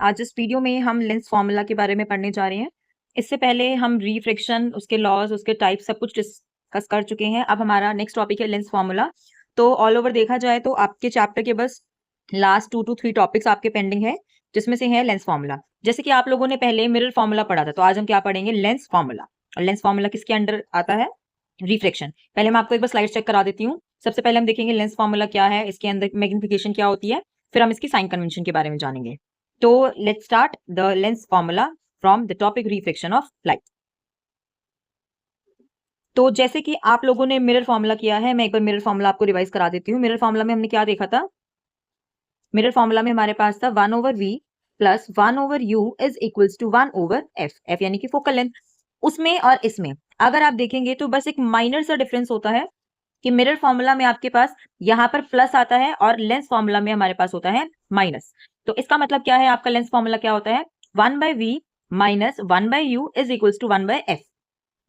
आज इस वीडियो में हम लेंस फॉर्मूला के बारे में पढ़ने जा रहे हैं। इससे पहले हम रिफ्रैक्शन, उसके लॉज, उसके टाइप सब कुछ डिस्कस कर चुके हैं। अब हमारा नेक्स्ट टॉपिक है लेंस फॉर्मूला। तो ऑल ओवर देखा जाए तो आपके चैप्टर के बस लास्ट 2 to 3 टॉपिक्स आपके पेंडिंग है, जिसमें से है लेंस फॉर्मूला। जैसे कि आप लोगों ने पहले मिरर फॉर्मूला पढ़ा था, तो आज हम क्या पढ़ेंगे? Lens formula. और लेंस फॉर्मूला किसके अंडर आता है? रिफ्रैक्शन। पहले मैं आपको एक बार स्लाइड चेक करा देती हूँ। सबसे पहले हम देखेंगे लेंस फॉर्मूला क्या है, इसके अंदर मैग्निफिकेशन क्या होती है, फिर हम इसकी साइन कन्वेंशन के बारे में जानेंगे। तो let's start the lens formula from the topic refraction of light. तो जैसे कि आप लोगों ने मिरर फॉर्मूला किया है, मैं एक बार मिरर फॉर्मूला आपको रिवाइज करा देती हूँ। मिरर फॉर्मूला में हमने क्या देखा था? मिरर फॉर्मूला में हमारे पास था 1/v plus 1/u is equals to 1/f। F यानी कि फोकल लेंथ। उसमें और इसमें अगर आप देखेंगे तो बस एक माइनर सा डिफरेंस होता है कि मिरर फॉर्मूला में आपके पास यहाँ पर प्लस आता है और लेंस फॉर्मूला में हमारे पास होता है माइनस। तो इसका मतलब क्या है? आपका लेंस फॉर्मूला क्या होता है? 1/v minus 1/u is equals to 1/f।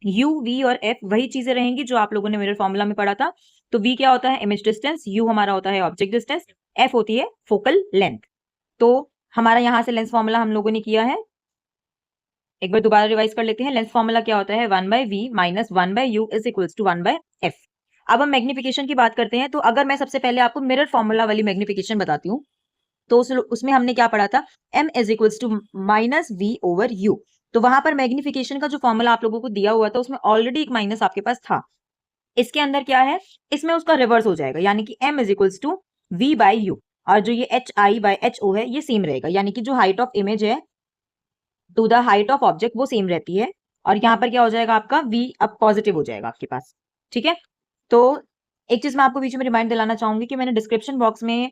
u, v और f वही चीजें रहेंगी जो आप लोगों ने मिरर फॉर्मूला में पढ़ा था। तो v क्या होता है? Image distance. u हमारा होता है ऑब्जेक्ट डिस्टेंस। f होती है फोकल लेंथ। तो हमारा यहां से लेंस फॉर्मूला हम लोगों ने किया है। एक बार दोबारा रिवाइज कर लेते हैं। लेंस फॉर्मूला क्या होता है? 1/v minus 1/u is equals to 1/f। अब हम मैग्निफिकेशन की बात करते हैं। तो अगर मैं सबसे पहले आपको मिरर फॉर्मूला वाली मैग्निफिकेशन बताती हूँ, तो उसमें हमने क्या पढ़ा था? m is equals to minus v over u। तो वहां पर मैग्निफिकेशन का जो फॉर्मूला आप लोगों को दिया हुआ था, उसमें ऑलरेडी एक माइनस आपके पास था। इसके अंदर क्या है? इसमें उसका रिवर्स हो जाएगा, यानी कि m is equals to v by u. और जो ये hi बाई ho है, ये सेम रहेगा, यानी कि जो हाइट ऑफ इमेज है to the height of object वो सेम रहती है। और यहाँ पर क्या हो जाएगा? आपका v अब पॉजिटिव हो जाएगा आपके पास। ठीक है। तो एक चीज मैं आपको बीच में रिमाइंड दिलाना चाहूंगी कि मैंने डिस्क्रिप्शन बॉक्स में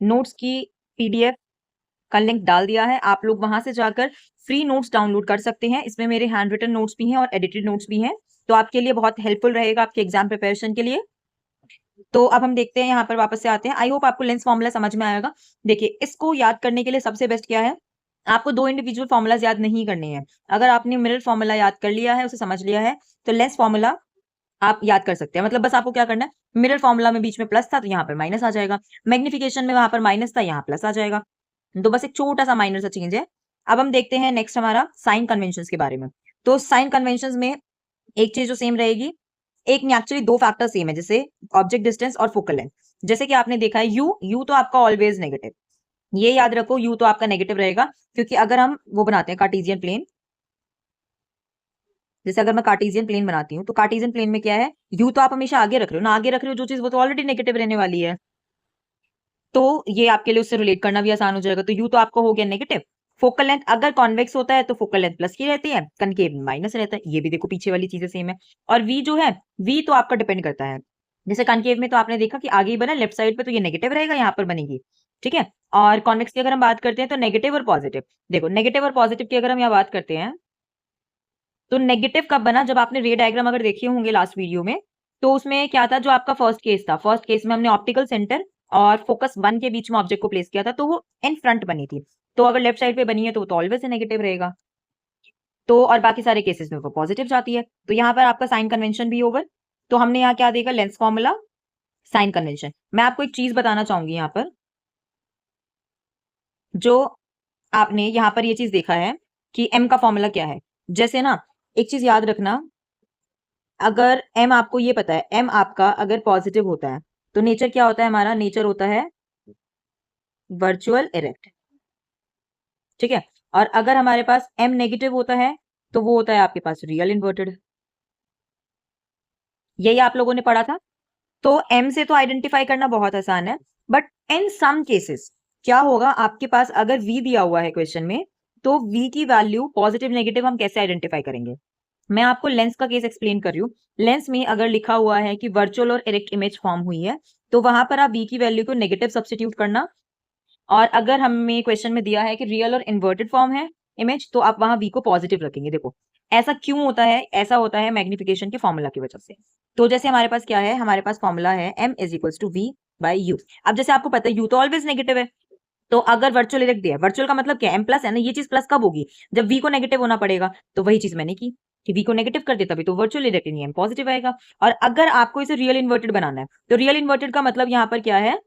नोट्स की पीडीएफ का लिंक डाल दिया है। आप लोग वहां से जाकर फ्री नोट्स डाउनलोड कर सकते हैं। इसमें मेरे हैंड रिटन नोट्स भी हैं और एडिटेड नोट्स भी हैं, तो आपके लिए बहुत हेल्पफुल रहेगा आपके एग्जाम प्रिपरेशन के लिए। तो अब हम देखते हैं, यहाँ पर वापस से आते हैं। आई होप आपको लेंस फॉर्मूला समझ में आएगा। देखिए, इसको याद करने के लिए सबसे बेस्ट क्या है? आपको 2 इंडिविजुअल फॉर्मूलाज याद नहीं करने हैं। अगर आपने मिरर फॉर्मूला याद कर लिया है, उसे समझ लिया है, तो लेंस फॉर्मूला आप याद कर सकते हैं। मतलब बस आपको क्या करना है? मिरर फॉर्मूला में बीच में प्लस था तो यहाँ पर माइनस आ जाएगा। मैग्निफिकेशन में वहां पर माइनस था, यहाँ प्लस आ जाएगा। तो बस एक छोटा सा माइनर सा चेंज है। अब हम देखते हैं नेक्स्ट हमारा साइन कन्वेंशन के बारे में। तो साइन कन्वेंशन में एक चीज जो सेम रहेगी, एक नहीं, एक्चुअली 2 फैक्टर सेम है, जैसे ऑब्जेक्ट डिस्टेंस और फोकल लेंथ। जैसे कि आपने देखा है यू तो आपका ऑलवेज नेगेटिव। ये याद रखो, यू तो आपका नेगेटिव रहेगा, क्योंकि अगर हम वो बनाते हैं कार्टेशियन प्लेन, जैसे अगर मैं कार्टेशियन प्लेन बनाती हूँ, तो कार्टेशियन प्लेन में क्या है? यू तो आप हमेशा आगे रख रहे हो ना, आगे रख रहे हो जो चीज, वो तो ऑलरेडी नेगेटिव रहने वाली है। तो ये आपके लिए उससे रिलेट करना भी आसान हो जाएगा। तो यू तो आपका हो गया नेगेटिव। फोकल लेंथ अगर कॉन्वेक्स होता है तो फोकल लेंथ प्लस की रहती है, कनकेव माइनस रहता है। ये भी देखो, पीछे वाली चीजें सेम है। और वी जो है, वी तो आपका डिपेंड करता है। जैसे कनकेव में तो आपने देखा कि आगे ही बना लेफ्ट साइड पे, तो ये नेगेटिव रहेगा, यहाँ पर बनेगी। ठीक है। और कॉन्वेक्स की अगर हम बात करते हैं तो नेगेटिव और पॉजिटिव। देखो, नेगेटिव और पॉजिटिव की अगर हम यहाँ बात करते हैं, तो नेगेटिव कब बना? जब आपने रे डायग्राम अगर देखे होंगे लास्ट वीडियो में, तो उसमें क्या था? जो आपका फर्स्ट केस था, फर्स्ट केस में हमने ऑप्टिकल सेंटर और फोकस 1 के बीच में ऑब्जेक्ट को प्लेस किया था, तो वो इन फ्रंट बनी थी। तो अगर लेफ्ट साइड पे बनी है तो वो तो ऑलवेज नेगेटिव रहेगा। तो और बाकी सारे केसेस में वो पॉजिटिव जाती है। तो यहाँ पर आपका साइन कन्वेंशन भी ओवर। तो हमने यहाँ क्या देखा? Lens formula, sign convention. मैं आपको एक चीज बताना चाहूंगी यहाँ पर, जो आपने यहाँ पर ये चीज देखा है कि एम का फॉर्मूला क्या है। जैसे ना, एक चीज याद रखना, अगर एम आपको ये पता है, एम आपका अगर पॉजिटिव होता है तो नेचर क्या होता है? हमारा नेचर होता है वर्चुअल इरेक्ट। ठीक है। और अगर हमारे पास एम नेगेटिव होता है तो वो होता है आपके पास रियल इन्वर्टेड। यही आप लोगों ने पढ़ा था। तो एम से तो आइडेंटिफाई करना बहुत आसान है, बट इन सम केसेस क्या होगा? आपके पास अगर वी दिया हुआ है क्वेश्चन में, तो वी की वैल्यू पॉजिटिव नेगेटिव हम कैसे आइडेंटिफाई करेंगे? मैं आपको लेंस का केस एक्सप्लेन कर रही हूँ। लेंस में अगर लिखा हुआ है कि वर्चुअल और इरेक्ट इमेज फॉर्म हुई है, तो वहां पर आप वी की वैल्यू को नेगेटिव सब्स्टिट्यूट करना। और अगर हमें क्वेश्चन में दिया है कि रियल और इन्वर्टेड फॉर्म है इमेज, तो आप वहां वी को पॉजिटिव रखेंगे। देखो, ऐसा क्यों होता है? ऐसा होता है मैग्निफिकेशन के फॉर्मूला की वजह से। तो जैसे हमारे पास क्या है? हमारे पास फॉर्मूला है m is equals to v by u. अब जैसे आपको पता है यू तो ऑलवेज नेगेटिव है, तो अगर वर्चुअल इरेक्ट दिया है, वर्चुअल का मतलब क्या है? एम प्लस है ना। ये चीज प्लस कब होगी? जब वी को नेगेटिव होना पड़ेगा। तो वही चीज मैंने की कि वी को नेगेटिव कर देता, भी तो वर्चुअल इरेक्ट नहीं, एम पॉजिटिव आएगा। और अगर आपको इसे रियल इन्वर्टेड बनाना है, तो रियल इन्वर्टेड का मतलब यहाँ पर क्या है?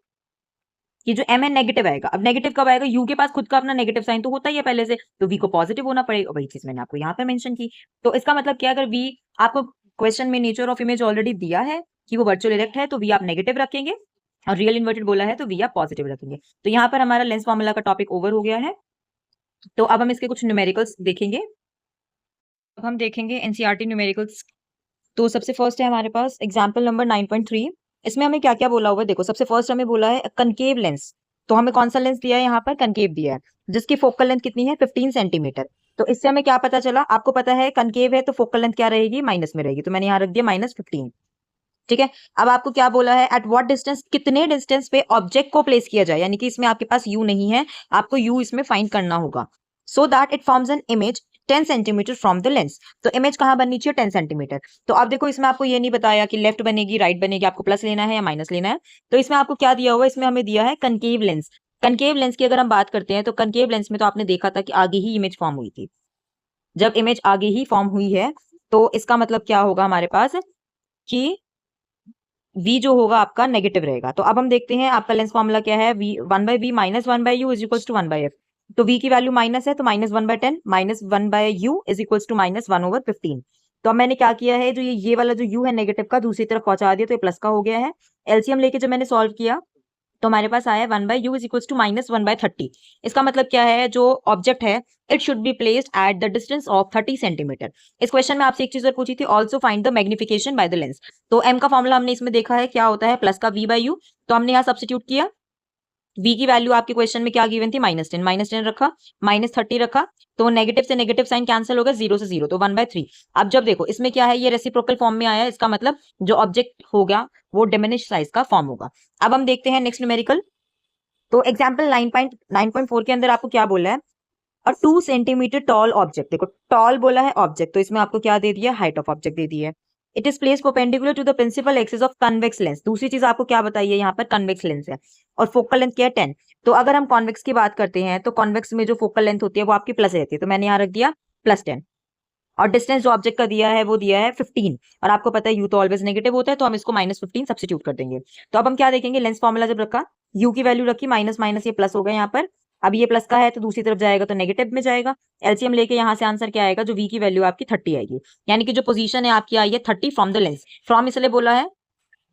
कि जो m है नेगेटिव आएगा। अब नेगेटिव कब आएगा, u के पास खुद का अपना नेगेटिव साइन तो होता ही है पहले से, तो v को पॉजिटिव होना पड़ेगा। वही चीज मैंने आपको यहाँ पर मेंशन की। तो इसका मतलब क्या, अगर v आपको क्वेश्चन में नेचर ऑफ इमेज ऑलरेडी दिया है कि वो वर्चुअल इरेक्ट है, तो v आप नेगेटिव रखेंगे, और रियल इन्वर्टेड बोला है तो v आप पॉजिटिव रखेंगे। तो यहाँ पर हमारा लेंस फॉर्मूला का टॉपिक ओवर हो गया है। तो अब हम इसके कुछ न्यूमेरिकल्स देखेंगे। अब हम देखेंगे एनसीईआरटी न्यूमेरिकल्स। तो सबसे फर्स्ट है हमारे पास एग्जाम्पल नंबर 9.3। इसमें हमें क्या क्या बोला हुआ है, देखो सबसे फर्स्ट हमें बोला है कनकेव लेंस। तो हमें कौन सा लेंस दिया है, यहाँ पर कनकेव दिया है, जिसकी फोकल लेंथ कितनी है 15 सेंटीमीटर। तो इससे हमें क्या पता चला, आपको पता है कनकेव है तो फोकल लेंथ क्या रहेगी, माइनस में रहेगी, तो मैंने यहाँ रख दिया -15। ठीक है। अब आपको क्या बोला है, एट व्हाट डिस्टेंस, कितने डिस्टेंस पे ऑब्जेक्ट को प्लेस किया जाए, यानी कि इसमें आपके पास यू नहीं है, आपको यू इसमें फाइंड करना होगा, so that it forms an image 10 centimetre from the lens. तो इमेज कहां बननी चाहिए, 10 सेंटीमीटर। तो अब देखो इसमें आपको ये नहीं बताया कि लेफ्ट बनेगी राइट बनेगी, आपको प्लस लेना है या माइनस लेना है। तो इसमें आपको क्या दिया हुआ है, इसमें हमें दिया है कनकेव लेंस। कनकेव लेंस की अगर हम बात करते हैं तो कनकेव लेंस में तो आपने देखा था कि आगे ही इमेज फॉर्म हुई थी। जब इमेज आगे ही फॉर्म हुई है तो इसका मतलब क्या होगा हमारे पास कि v जो होगा आपका नेगेटिव रहेगा। तो अब हम देखते हैं आपका लेंस फॉर्मूला क्या है, v 1/v minus 1/u is equals to 1/f। तो v की वैल्यू माइनस है तो -1/10 minus 1/u is equals to -1/15। तो अब मैंने क्या किया है, जो ये वाला जो u है नेगेटिव का दूसरी तरफ पहुंचा दिया, तो ये प्लस का हो गया है। एलसीएम लेके जब मैंने सॉल्व किया तो हमारे पास आया 1/u इज इक्वल्स टू -1/30। इसका मतलब क्या है, जो ऑब्जेक्ट है it should be placed at the distance of 30 centimetre. इस क्वेश्चन में आपसे एक चीज और पूछी थी, also find the magnification by the lens. तो m का फॉर्मूला हमने इसमें देखा है क्या होता है, प्लस का v/u। तो हमने यहाँ सब्स्टिट्यूट किया, v की वैल्यू आपके क्वेश्चन में क्या गिवन थी, -10 रखा, -30 रखा, तो नेगेटिव से नेगेटिव साइन कैंसिल होगा, 0 से 0, तो 1/3। अब जब देखो इसमें क्या है, ये रेसिप्रोकल फॉर्म में आया है, इसका मतलब जो ऑब्जेक्ट होगा वो डिमिनिश साइज का फॉर्म होगा। अब हम देखते हैं नेक्स्ट न्यूमेरिकल। तो एग्जाम्पल 9.4 के अंदर आपको क्या बोला है, और 2 सेंटीमीटर टॉल ऑब्जेक्ट। देखो टॉल बोला है ऑब्जेक्ट, तो इसमें आपको क्या दे दिया, हाइट ऑफ ऑब्जेक्ट दे दी है। It is place perpendicular to the principal axis of convex lens. दूसरी चीज आपको क्या बताइए, यहाँ पर कन्वेक्स लेंस है और फोकल लेंथ क्या है 10। तो अगर हम कॉन्वेक्स की बात करते हैं तो कॉन्वेक्स में जो फोकल लेंथ होती है वो आपकी प्लस रहती है, तो मैंने यहाँ रख दिया +10। और डिस्टेंस जो ऑब्जेक्ट का दिया है वो दिया है 15, और आपको पता है यू तो ऑलवेज नेगेटिव होता है, तो हम इसको -15 सब्स्टिट्यूट कर देंगे। तो अब हम क्या देखेंगे, लेंस फॉर्मूला जब रखा, यू की वैल्यू रखी, माइनस माइनस ये प्लस हो गया यहाँ पर। अब ये प्लस का है तो दूसरी तरफ जाएगा तो नेगेटिव में जाएगा। एलसीएम लेके यहाँ से आंसर क्या आएगा, जो वी की वैल्यू आपकी 30 आएगी, यानी कि जो पोजीशन है आपकी आई है 30 फ्रॉम द लेंस। फ्रॉम इसलिए बोला है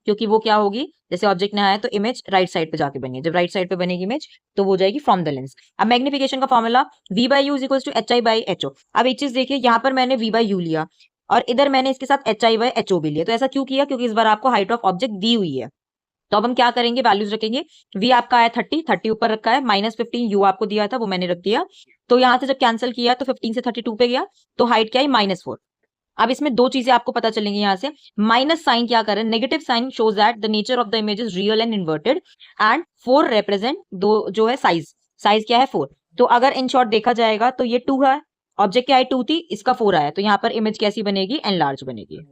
क्योंकि वो क्या होगी, जैसे ऑब्जेक्ट ने आया तो इमेज राइट साइड पे जाके बनी, जब राइट साइड पे बनेगी इमेज तो वो जाएगी फ्रॉम द लेंस। अब मैग्निफिकेशन का formula v/u is equals to hi/ho। अब एक चीज देखिए, यहाँ पर मैंने v/u लिया और इधर मैंने इसके साथ hi/ho भी लिया। तो ऐसा क्यों किया, क्योंकि इस बार आपको हाइट ऑफ ऑब्जेक्ट दी हुई है। तो अब हम क्या करेंगे, वैल्यूज रखेंगे। v आपका आया 30 ऊपर रखा है, -15 u आपको दिया था वो मैंने रख दिया। तो यहाँ से जब कैंसिल किया तो 15 से 32 पे गया, तो हाइट क्या है -4। अब इसमें दो चीजें आपको पता चलेंगी यहाँ से, माइनस साइन क्या करे, negative sign shows that the nature of the image is real and inverted, and 4 represent दो जो है साइज, साइज क्या है 4। तो अगर इन शॉर्ट देखा जाएगा तो ये 2 है, ऑब्जेक्ट क्या है 2 थी, इसका 4 आया, तो यहाँ पर इमेज कैसी बनेगी, एनलार्ज बनेगी।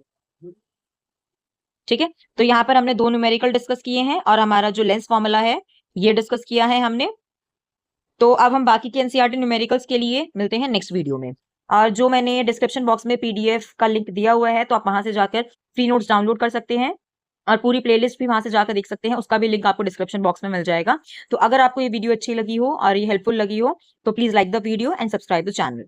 ठीक है। तो यहाँ पर हमने दो न्यूमेरिकल डिस्कस किए हैं और हमारा जो लेंस फॉर्मूला है ये डिस्कस किया है हमने। तो अब हम बाकी के एनसीईआरटी न्यूमेरिकल्स के लिए मिलते हैं नेक्स्ट वीडियो में। और जो मैंने डिस्क्रिप्शन बॉक्स में पीडीएफ का लिंक दिया हुआ है, तो आप वहां से जाकर फ्री नोट्स डाउनलोड कर सकते हैं और पूरी प्लेलिस्ट भी वहां से जाकर देख सकते हैं, उसका भी लिंक आपको डिस्क्रिप्शन बॉक्स में मिल जाएगा। तो अगर आपको ये वीडियो अच्छी लगी हो और ये हेल्पफुल लगी हो तो please like the video and subscribe the channel.